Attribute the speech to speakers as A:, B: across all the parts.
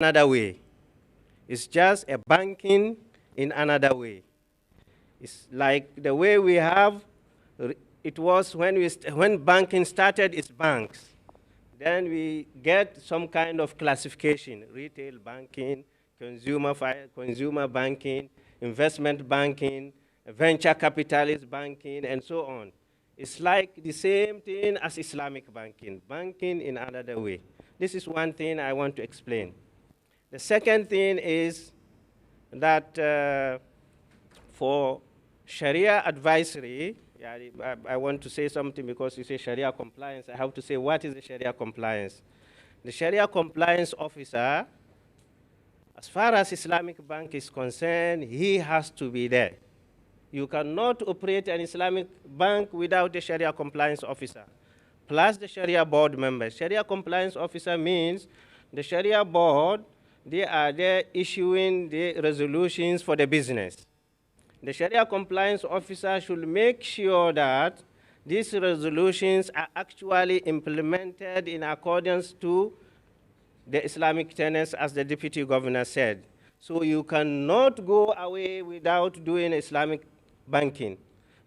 A: another way. It's just a banking in another way. It's like the way we have, it was when banking started, it's banks. Then we get some kind of classification: retail banking, consumer banking, investment banking, venture capitalist banking, and so on. It's like the same thing as Islamic banking, banking in another way. This is one thing I want to explain. The second thing is that for Sharia advisory, yeah, I want to say something because you say Sharia compliance. I have to say, what is the Sharia compliance? The Sharia compliance officer, as far as Islamic bank is concerned, he has to be there. You cannot operate an Islamic bank without the Sharia compliance officer, plus the Sharia board members. Sharia compliance officer means the Sharia board, they are there issuing the resolutions for the business. The Sharia compliance officer should make sure that these resolutions are actually implemented in accordance to the Islamic tenets, as the deputy governor said. So you cannot go away without doing Islamic banking,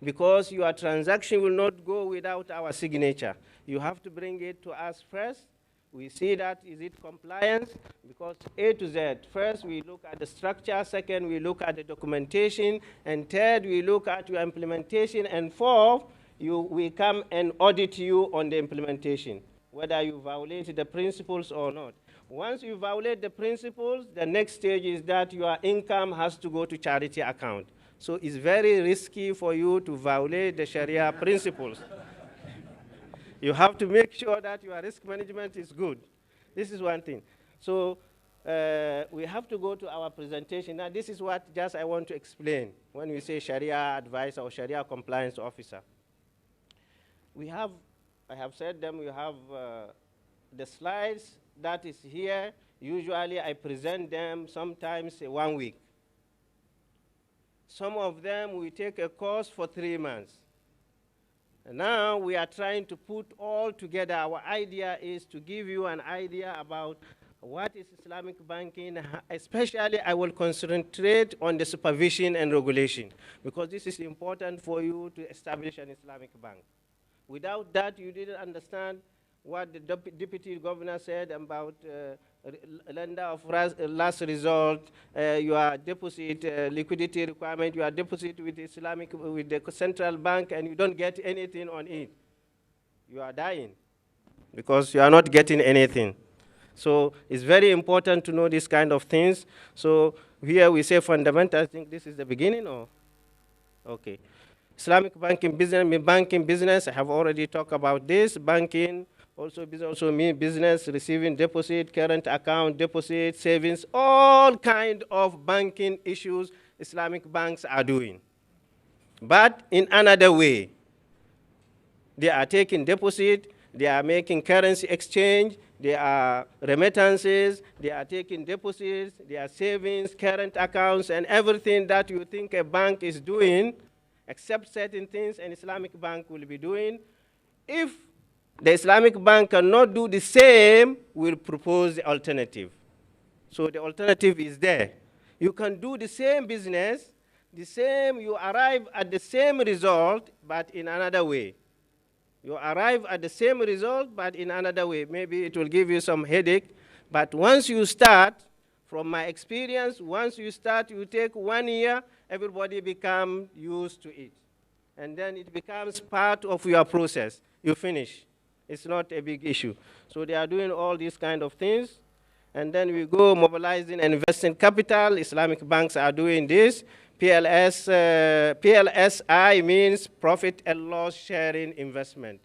A: because your transaction will not go without our signature. You have to bring it to us first. We see that, is it compliance? Because A to Z, first we look at the structure, second we look at the documentation, and third we look at your implementation, and fourth, we come and audit you on the implementation, whether you violate the principles or not. Once you violate the principles, the next stage is that your income has to go to charity account. So it's very risky for you to violate the Sharia principles. You have to make sure that your risk management is good. This is one thing. So we have to go to our presentation. Now, this is what just I want to explain when we say Sharia advisor or Sharia compliance officer. We have, I have said them, we have the slides that is here. Usually I present them sometimes 1 week. Some of them we take a course for 3 months. And now we are trying to put all together. Our idea is to give you an idea about what is Islamic banking. Especially, I will concentrate on the supervision and regulation, because this is important for you to establish an Islamic bank. Without that, you didn't understand what the deputy governor said about lender of last resort, your deposit liquidity requirement, your deposit with Islamic, with the central bank, and you don't get anything on it. You are dying because you are not getting anything. So it's very important to know these kind of things. So here we say fundamental. I think this is the beginning, or? Okay. Islamic banking business, I have already talked about this. Banking also mean business, receiving deposit, current account, deposit, savings, all kind of banking issues Islamic banks are doing. But in another way, they are taking deposit, they are making currency exchange, they are remittances, they are taking deposits, they are savings, current accounts, and everything that you think a bank is doing, except certain things an Islamic bank will be doing. If the Islamic bank cannot do the same, we'll propose the alternative. So the alternative is there. You can do the same business, you arrive at the same result, but in another way. You arrive at the same result, but in another way. Maybe it will give you some headache, but once you start, from my experience, once you start, you take 1 year, everybody becomes used to it. And then it becomes part of your process. You finish. It's not a big issue. So they are doing all these kind of things. And then we go mobilizing and investing capital. Islamic banks are doing this. PLSI means profit and loss sharing investment.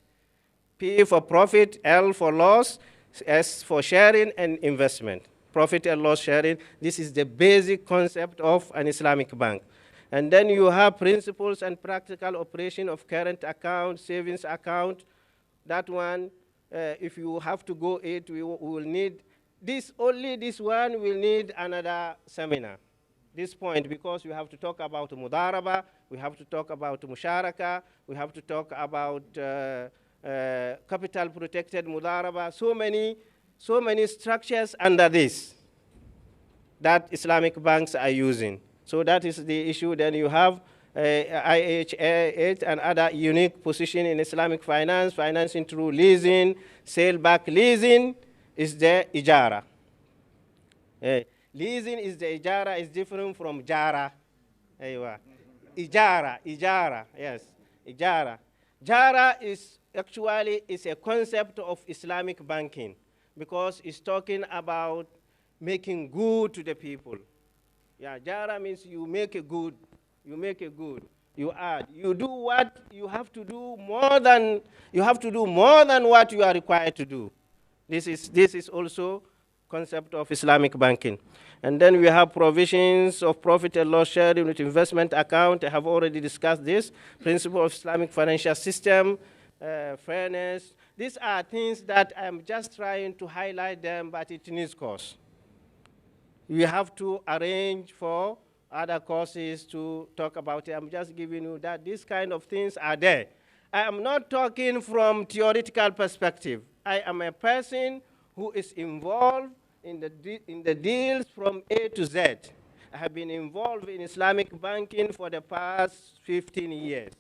A: P for profit, L for loss, S for sharing and investment. Profit and loss sharing. This is the basic concept of an Islamic bank. And then you have principles and practical operation of current account, savings account. That one, if you have to go it, we will need this, only this one will need another seminar. This point, because we have to talk about mudaraba, we have to talk about musharaka, we have to talk about capital protected mudaraba, so many structures under this. that Islamic banks are using. So that is the issue. Then you have IHA and other unique position in Islamic finance, financing through leasing, sale-back leasing is the ijara. Leasing is the ijara, is different from jara. Ijara, yes, ijara. Jara is actually is a concept of Islamic banking because it's talking about making good to the people. Yeah, jara means you make a good, you add. You do what you have to do more than what you are required to do. This is also concept of Islamic banking. And then we have provisions of profit and loss sharing with investment account. I have already discussed this. Principle of Islamic financial system, fairness. These are things that I'm just trying to highlight them, but it needs course. We have to arrange for other courses to talk about it. I'm just giving you that these kind of things are there. I am not talking from theoretical perspective. I am a person who is involved in the deals from A to Z. I have been involved in Islamic banking for the past 15 years.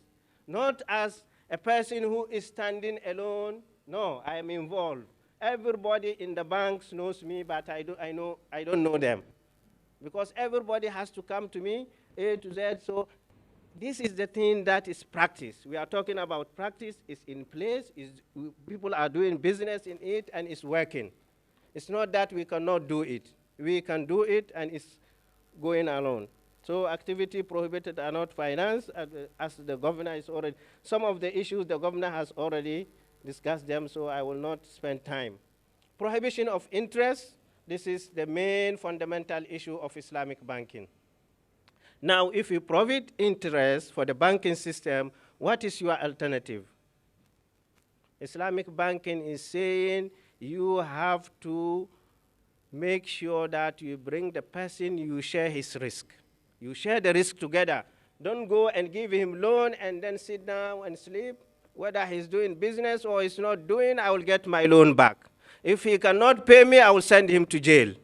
A: Not as a person who is standing alone. No, I am involved. Everybody in the banks knows me, but I don't know them. Because everybody has to come to me, A to Z. So this is the thing that is practice. We are talking about practice. It's in place. People are doing business in it, and it's working. It's not that we cannot do it. We can do it, and it's going along. So activity prohibited are not financed, as the governor is already. Some of the issues the governor has already discussed them, so I will not spend time. Prohibition of interest. This is the main fundamental issue of Islamic banking. Now, if you prohibit interest for the banking system, what is your alternative? Islamic banking is saying you have to make sure that you bring the person, you share his risk. You share the risk together. Don't go and give him loan and then sit down and sleep. Whether he's doing business or he's not doing, I will get my loan back. If he cannot pay me, I will send him to jail.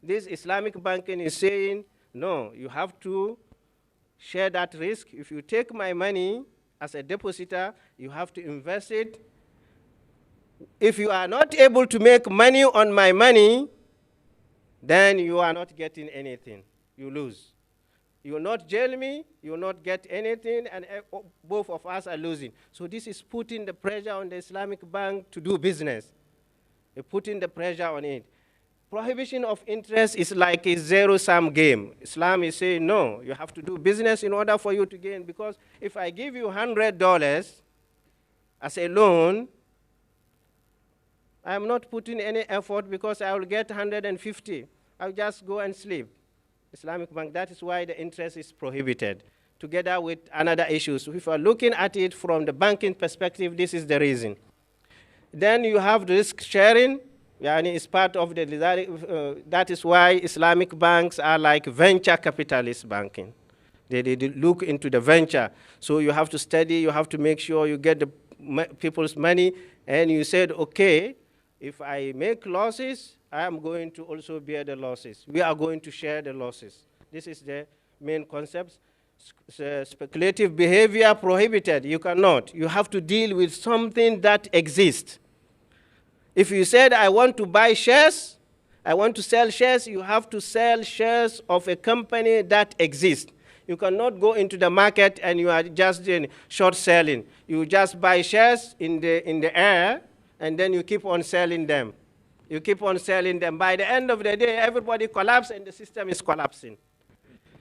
A: This Islamic banking is saying, no, you have to share that risk. If you take my money as a depositor, you have to invest it. If you are not able to make money on my money, then you are not getting anything. You lose. You will not jail me, you will not get anything, and both of us are losing. So this is putting the pressure on the Islamic bank to do business. They're putting the pressure on it. Prohibition of interest is like a zero-sum game. Islam is saying, no, you have to do business in order for you to gain, because if I give you $100 as a loan, I'm not putting any effort because I will get 150. I'll just go and sleep. Islamic bank, that is why the interest is prohibited, together with another issues. If you are looking at it from the banking perspective, this is the reason. Then you have risk sharing. It's part of the, that is why Islamic banks are like venture capitalist banking. They look into the venture. So you have to study, you have to make sure you get the people's money, and you said, okay, if I make losses, I am going to also bear the losses. We are going to share the losses. This is the main concept. Speculative behavior prohibited. You cannot. You have to deal with something that exists. If you said, I want to buy shares, I want to sell shares, you have to sell shares of a company that exists. You cannot go into the market and you are just doing short selling. You just buy shares in the air, and then you keep on selling them. You keep on selling them. By the end of the day, everybody collapses and the system is collapsing.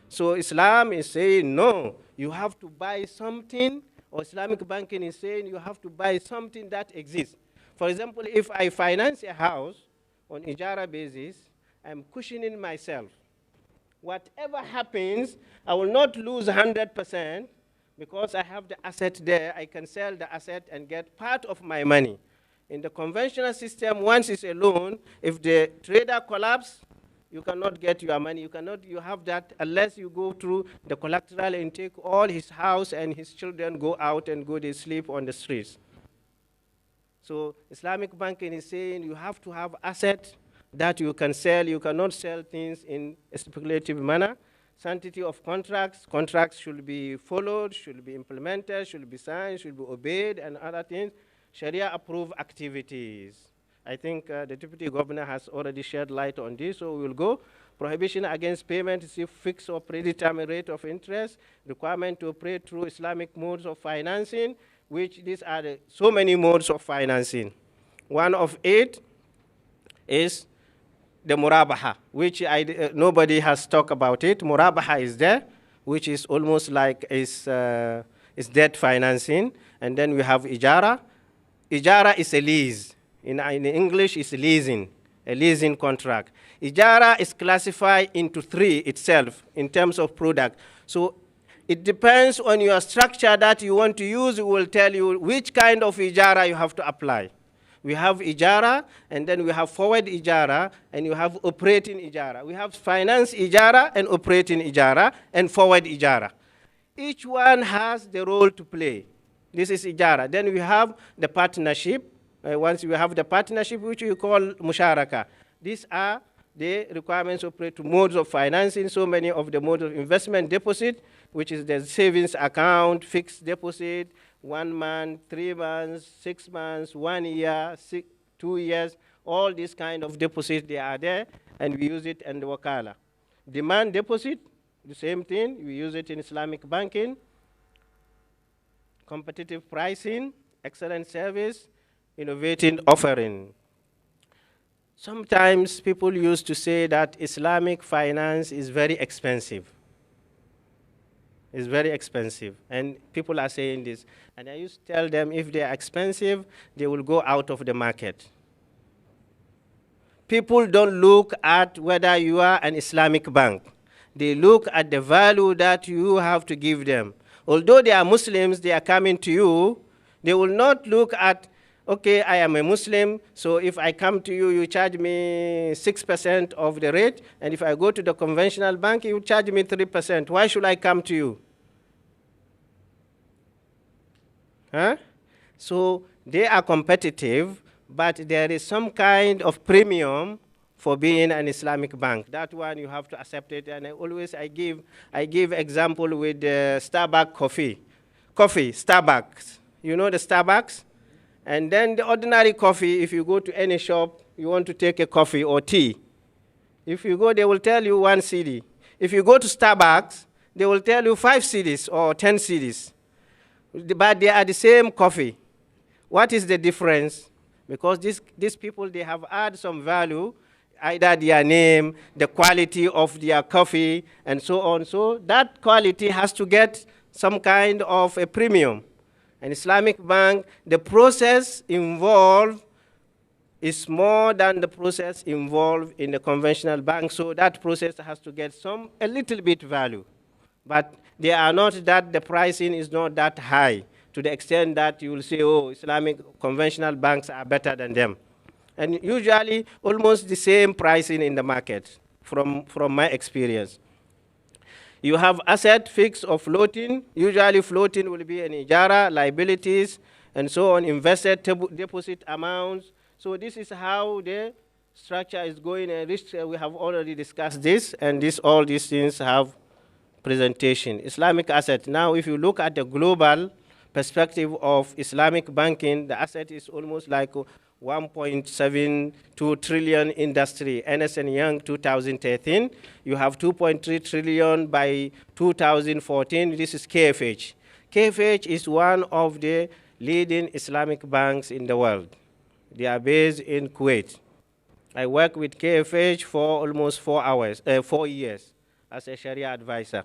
A: So Islam is saying, no, you have to buy something, or Islamic banking is saying you have to buy something that exists. For example, if I finance a house on ijara basis, I'm cushioning myself. Whatever happens, I will not lose 100% because I have the asset there. I can sell the asset and get part of my money. In the conventional system, once it's a loan, if the trader collapses, you cannot get your money. You have that unless you go through the collateral and take all his house and his children go out and go to sleep on the streets. So Islamic banking is saying you have to have asset that you can sell. You cannot sell things in a speculative manner. Sanctity of contracts. Contracts should be followed, should be implemented, should be signed, should be obeyed, and other things. Sharia approved activities. I think the Deputy Governor has already shed light on this, so we will go. Prohibition against payment is a fixed or predetermined rate of interest. Requirement to operate through Islamic modes of financing, which these are so many modes of financing. One of it is the murabaha, which nobody has talked about it. Murabaha is there, which is almost like is debt financing. And then we have ijara. Ijara is a lease. In English, it's leasing, a leasing contract. Ijara is classified into three itself in terms of product. So it depends on your structure that you want to use. It will tell you which kind of ijara you have to apply. We have ijara, and then we have forward ijara, and you have operating ijara. We have finance ijara and operating ijara and forward ijara. Each one has the role to play. This is ijara. Then we have the partnership. Once we have the partnership, which we call musharaka. These are the requirements of modes of financing. So many of the modes of investment deposit, which is the savings account, fixed deposit, 1 month, 3 months, 6 months, 1 year, 2 years, all these kind of deposits, they are there, and we use it in the wakala. Demand deposit, the same thing, we use it in Islamic banking. Competitive pricing, excellent service, innovating offering. Sometimes people used to say that Islamic finance is very expensive. It's very expensive, and people are saying this. And I used to tell them if they are expensive, they will go out of the market. People don't look at whether you are an Islamic bank. They look at the value that you have to give them. Although they are Muslims, they are coming to you, they will not look at, okay, I am a Muslim, so if I come to you, you charge me 6% of the rate, and if I go to the conventional bank, you charge me 3%. Why should I come to you? Huh? So they are competitive, but there is some kind of premium for being an Islamic bank. That one you have to accept it, and I give example with Starbucks coffee. Starbucks. You know the Starbucks? And then the ordinary coffee, if you go to any shop, you want to take a coffee or tea. If you go, they will tell you 1 CD. If you go to Starbucks, they will tell you 5 CDs or 10 CDs. But they are the same coffee. What is the difference? Because these people, they have added some value, either their name, the quality of their coffee, and so on. So that quality has to get some kind of a premium. An Islamic bank, the process involved is more than the process involved in the conventional bank, so that process has to get a little bit value. But they are not that, the pricing is not that high to the extent that you will say, oh, Islamic conventional banks are better than them. And usually almost the same pricing in the market from my experience. You have asset, fixed or floating. Usually floating will be an ijara, liabilities, and so on, invested deposit amounts. So this is how the structure is going, and we have already discussed this, and all these things have presentation. Islamic asset. Now, if you look at the global perspective of Islamic banking, the asset is almost like 1.72 trillion industry. Ernst & Young 2013. You have 2.3 trillion by 2014. This is KFH. KFH is one of the leading Islamic banks in the world. They are based in Kuwait. I worked with KFH for almost 4 years as a Sharia advisor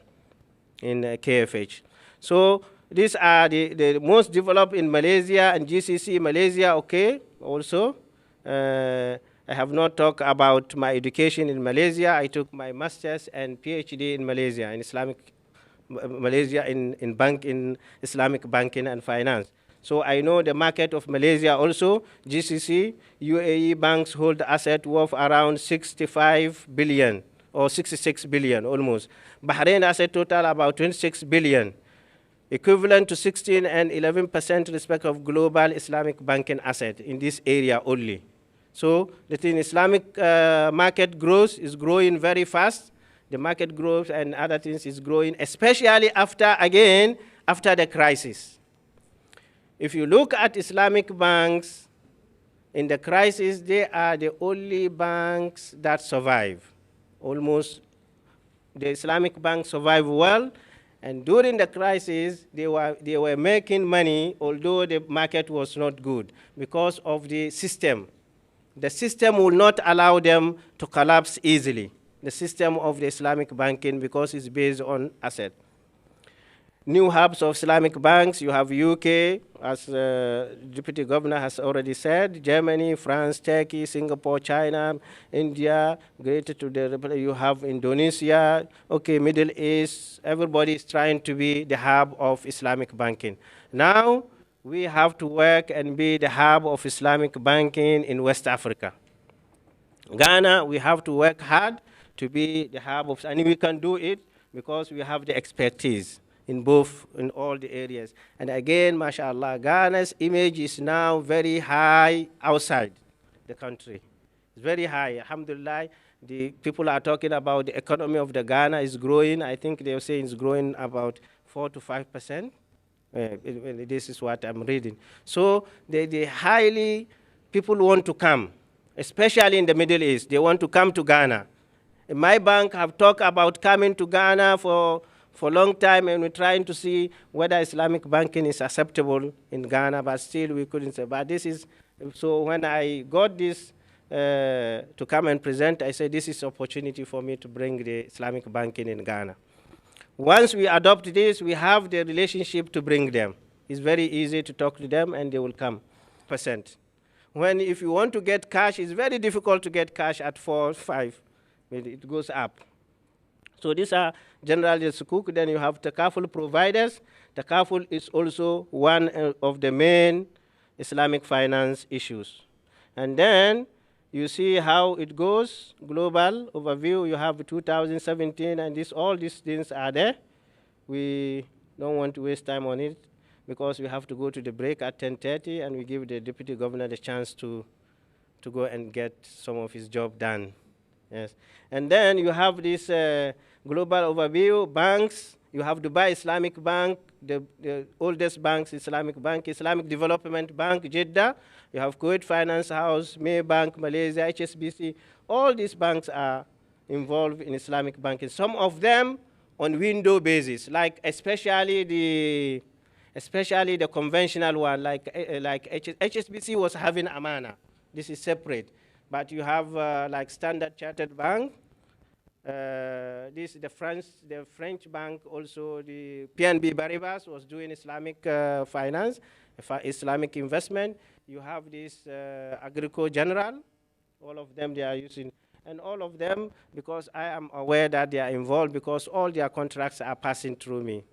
A: in KFH. So these are the most developed in Malaysia and GCC. Malaysia, okay, also. I have not talked about my education in Malaysia. I took my master's and PhD in Malaysia, in Islamic banking and finance. So I know the market of Malaysia also. GCC, UAE banks hold asset worth around 65 billion or 66 billion almost. Bahrain asset total about 26 billion, equivalent to 16 and 11% respect of global Islamic banking asset in this area only. So the thing Islamic market growth is growing very fast. The market growth and other things is growing, especially after the crisis. If you look at Islamic banks in the crisis, they are the only banks that survive. Almost the Islamic banks survive well, and during the crisis, they were making money, although the market was not good, because of the system. The system will not allow them to collapse easily, the system of the Islamic banking, because it's based on asset. New hubs of Islamic banks, you have UK, as Deputy Governor has already said, Germany, France, Turkey, Singapore, China, India, greater to the Republic, you have Indonesia, okay, Middle East, everybody is trying to be the hub of Islamic banking. Now, we have to work and be the hub of Islamic banking in West Africa. Ghana, we have to work hard to be the hub of, and we can do it because we have the expertise in all the areas. And again, mashallah, Ghana's image is now very high outside the country. It's very high, alhamdulillah. The people are talking about the economy of the Ghana is growing. I think they're saying it's growing about 4 to 5%. This is what I'm reading. So people want to come, especially in the Middle East. They want to come to Ghana. In my bank have talked about coming to Ghana for a long time, and we're trying to see whether Islamic banking is acceptable in Ghana, but still we couldn't say. But this is, so when I got this to come and present, I said this is an opportunity for me to bring the Islamic banking in Ghana. Once we adopt this, we have the relationship to bring them. It's very easy to talk to them and they will come. If you want to get cash, it's very difficult to get cash at 4, 5. It goes up. So these are generally the sukuk. Then you have takaful providers. Takaful is also one of the main Islamic finance issues. And then you see how it goes, global overview. You have 2017, and all these things are there. We don't want to waste time on it because we have to go to the break at 10:30, and we give the Deputy Governor the chance to go and get some of his job done. Yes. And then you have this global overview, banks. You have Dubai Islamic Bank, the oldest banks, Islamic Bank, Islamic Development Bank, Jeddah. You have Kuwait Finance House, May Bank, Malaysia, HSBC. All these banks are involved in Islamic banking. Some of them on window basis, like especially the conventional one, like HSBC was having Amana. This is separate. But you have like Standard Chartered Bank. This is the French bank also. The PNB Paribas was doing Islamic finance, Islamic investment. You have this Agricole General. All of them they are using, and all of them, because I am aware that they are involved, because all their contracts are passing through me.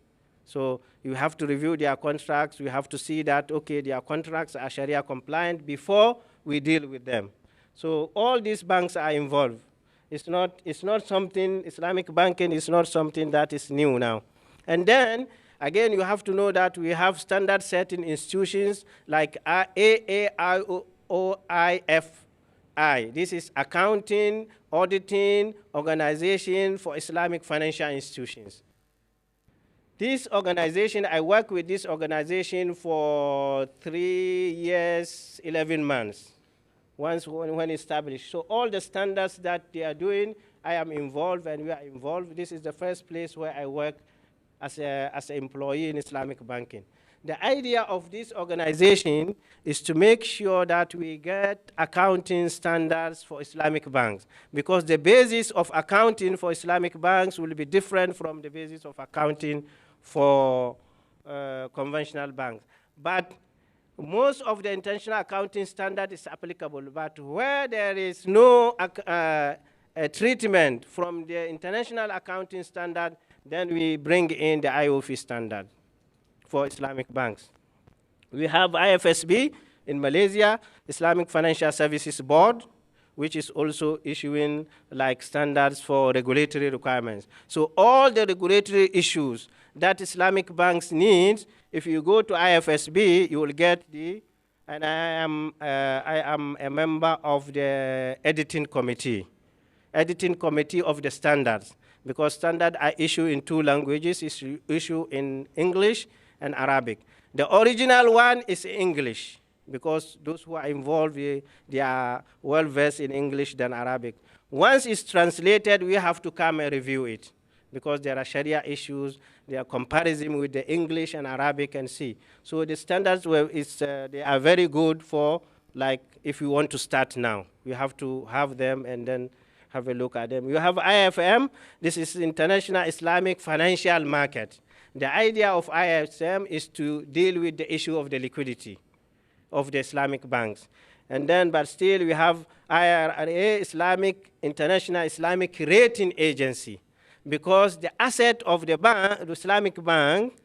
A: So you have to review their contracts. We have to see that, okay, their contracts are Sharia compliant before we deal with them. So all these banks are involved. It's not something, Islamic banking is not something that is new now. And then, again, you have to know that we have standard setting institutions like AAIOIFI. This is Accounting, Auditing Organization for Islamic Financial Institutions. This organization, I worked with this organization for 3 years, 11 months. When established. So all the standards that they are doing, I am involved and we are involved. This is the first place where I work as an employee in Islamic banking. The idea of this organization is to make sure that we get accounting standards for Islamic banks, because the basis of accounting for Islamic banks will be different from the basis of accounting for conventional banks. But most of the international accounting standard is applicable, but where there is no treatment from the international accounting standard, then we bring in the IOFI standard for Islamic banks. We have IFSB in Malaysia, Islamic Financial Services Board, which is also issuing like standards for regulatory requirements. So all the regulatory issues that Islamic banks need, if you go to IFSB, you will get the and I am a member of the editing committee of the standards, because standard are issued in 2 languages, is issued in English and Arabic. The original one is English, because those who are involved, they are well versed in English than Arabic. Once it's translated, we have to come and review it, because there are Sharia issues, there are comparison with the English and Arabic and see. So the standards, they are very good for, like, if you want to start now. You have to have them and then have a look at them. You have IFM. This is International Islamic Financial Market. The idea of IFM is to deal with the issue of the liquidity of the Islamic banks. And then, but still, we have IRA, International Islamic Rating Agency, because the asset of the bank, the Islamic bank,